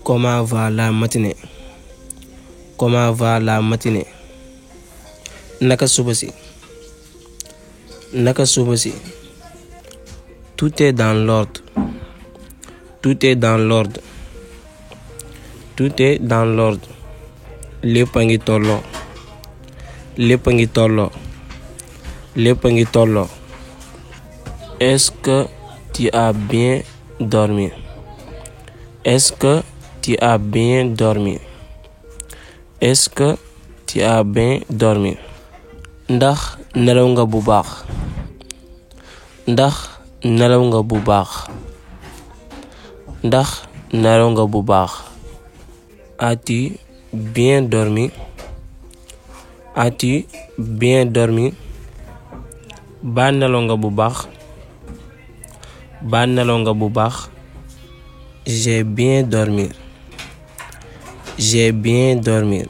Comment va la matinée? Comment va la matinée? Naka suba si? Naka suba si? Tout est dans l'ordre. Tout est dans l'ordre. Tout est dans l'ordre. Lépp a ngi tolloo. Lépp a ngi tolloo. Lépp a ngi tolloo. Est-ce que tu as bien dormi? Est-ce que tu as bien dormi? Est-ce que tu as bien dormi? Ndax nelaw nga bu baax? Ndax nelaw nga bu baax? Ndax nelaw nga bu baax? As-tu bien dormi? As-tu bien dormi? Ba nelaw nga bu baax? Ba nelaw nga bu baax? J'ai bien dormi. J'ai bien dormi.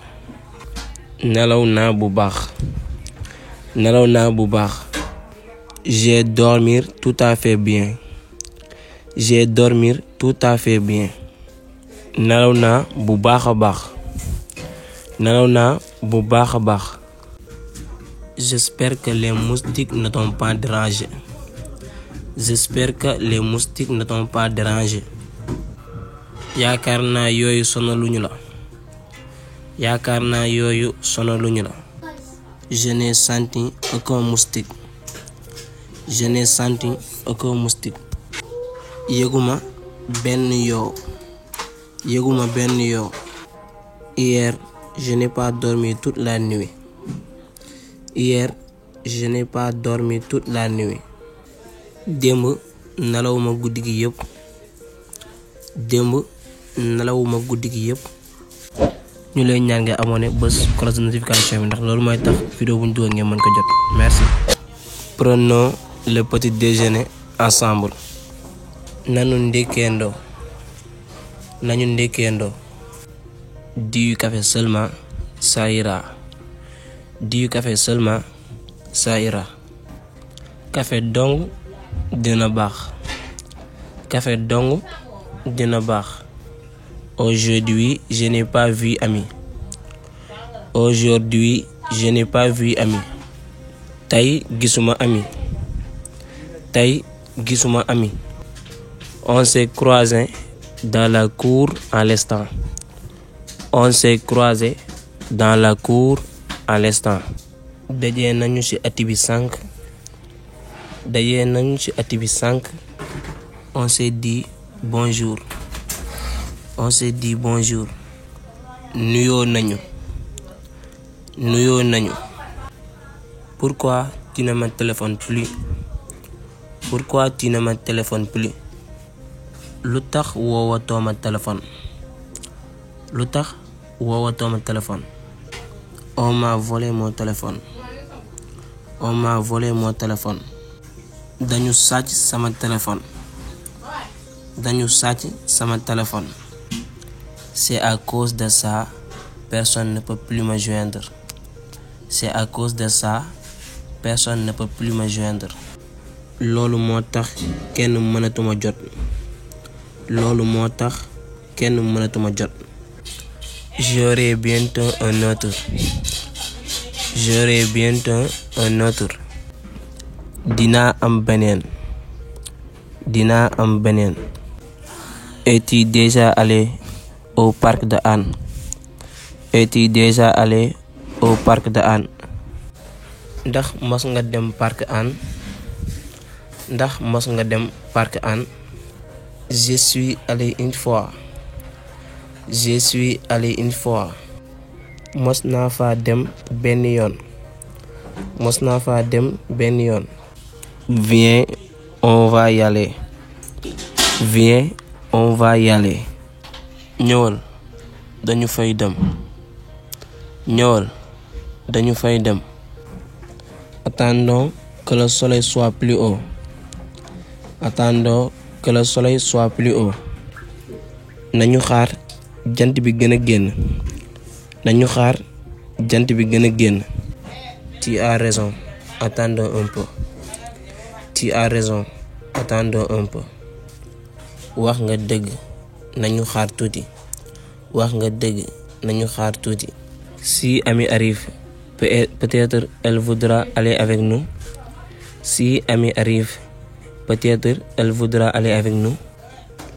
Nelaw naa bu baax. Nelaw naa bu baax. J'ai dormi tout à fait bien. J'ai dormi tout à fait bien. Nelaw naa bu baax a baax. Nelaw naa bu baax a baax. J'espère que les moustiques ne t'ont pas dérangé. J'espère que les moustiques ne t'ont pas dérangé. Yaakaar naa yooyu sonaluñu la. Yaakaar naa yooyu sonaluñu la. Je n'ai senti aucun moustique. Je n'ai senti aucun moustique. Yëguma benn yoo. Yëguma benn yoo. Hier, je n'ai pas dormi toute la nuit. Hier, je n'ai pas dormi toute la nuit. Démb nelawuma guddi gi yëpp. Démb nelawuma guddi gi yëpp. ñu lay ñaan nga abonné bës cloche de notification bi ndax loolu mooy tax vidéo bu ñu dugal ngeen mën ko jot. Merci. Prenons le petit déjeuner ensemble. Nañu ndékkeendoo. Nañu ndékkeendoo. Du café seulement, ça ira. Du café seulement, ça ira. Café dong dina baax. Café dong dina baax. Aujourd'hui, je n'ai pas vu ami. Aujourd'hui, je n'ai pas vu ami. Tey gisuma ami. Tey gisuma ami. On s'est croisé dans la cour à l'instant. On s'est croisé dans la cour à l'instant. Dajee nañu ci ati bi sànq. Dajee nañu ci ati bi sànq. On s'est dit bonjour. On s'est dit bonjour. Nuyoo nañu. Nuyoo nañu. Pourquoi tu ne me téléphones plus? Pourquoi tu ne me téléphones plus? Lu tax woowatoo ma téléphone? Lu tax woowatoo ma téléphone? On m'a volé mon téléphone. On m'a volé mon téléphone. Dañu sàcc sama téléphone. Dañu sàcc sama téléphone. C'est à cause de ça, personne ne peut plus me joindre. C'est à cause de ça, personne ne peut plus me joindre. Loolu moo tax kenn mënatuma jot. Loolu moo tax kenn mënatuma jot. J'aurai bientôt un autre. J'aurai bientôt un autre. Dinaa am beneen. Dinaa am beneen. Es-tu déjà allé au parc de Hann? Es-tu déjà allé au parc de Hann? Ndax mos nga dem parc Hann? Ndax mos nga dem parc Hann? Je suis allé une fois. Je suis allé une fois. Mos naa fa dem benn yoon. Mos naa fa dem benn yoon. Viens, on va y aller. Viens, on va y aller. Ñëwal dañu fay dem. Ñëwal dañu fay dem. Attendons que le soleil soit plus haut. Attendons que le soleil soit plus haut. Nañu xaar jant bi gën a génn. Nañu xaar jant bi gën a génn. Tu as raison. Attendons un peu. Tu as raison. Attendons un peu. Wax nga dëgg. Nañu xaar tuuti. wax nga dëgg, nañu xaar tuuti. Si Ami arrive, peut-être elle voudra aller avec nous. Si Ami arrive, peut-être elle voudra aller avec nous.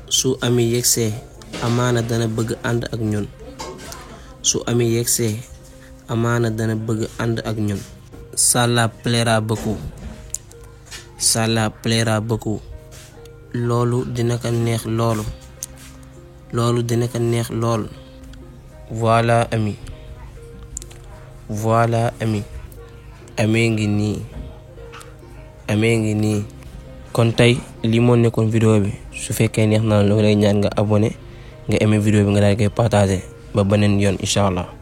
Su Ami yegsee, amaana dana bëgg ànd ak ñun. Su Ami yegsee, amaana dana bëgg ànd ak ñun. Ça la plaira beaucoup. Ça la plaira beaucoup. Loolu dina ko neex loolu. Loolu dina ko neex lool. Voilà Ami. Voilà Ami. Ami ngi nii. Ami ngi nii. Kon tey lii moo nekkoon vidéo bi. Su fekkee neex na la lay ñaan nga abonné, nga aimé vidéo bi nga daal koy partager ba beneen yoon incha allah.